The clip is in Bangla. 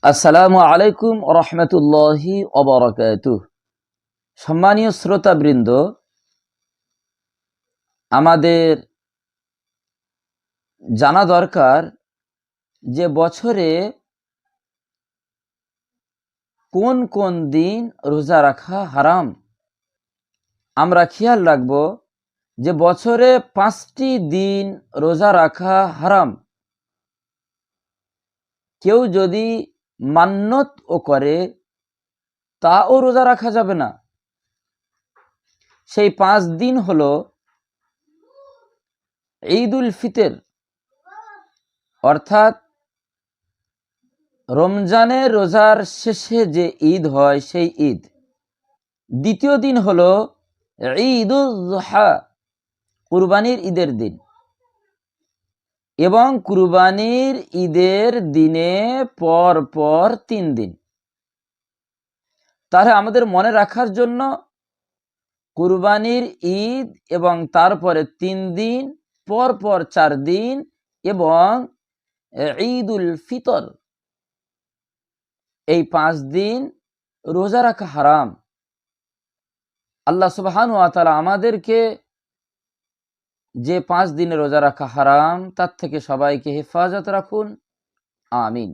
আসসালামু আলাইকুম রহমতুল্লাহি ওবারাকাতুহ। সম্মানীয় শ্রোতাবৃন্দ, আমাদের জানা দরকার যে বছরে কোন কোন দিন রোজা রাখা হারাম। আমরা খেয়াল রাখব যে বছরে 5টি দিন রোজা রাখা হারাম। কেউ যদি মান্যত ও করে তাও রোজা রাখা যাবে না। সেই 5 দিন হলো ঈদুল ফিতর, অর্থাৎ রমজানের রোজার শেষে যে ঈদ হয় সেই ঈদ। দ্বিতীয় দিন হলো ঈদুল যুহা, কুরবানির ঈদের দিন। এবং কুরবানির ঈদের দিনে পর পর 3 দিন। তাহলে আমাদের মনে রাখার জন্য কুরবানির ঈদ এবং তারপরে 3 দিন, পর পর 4 দিন এবং ঈদুল ফিতর, এই 5 দিন রোজা রাখা হারাম। আল্লাহ সুবহানাহু ওয়া তাআলা আমাদেরকে যে 5 দিনে রোজা রাখা হারাম তার থেকে সবাইকে হেফাজত রাখুন, আমিন।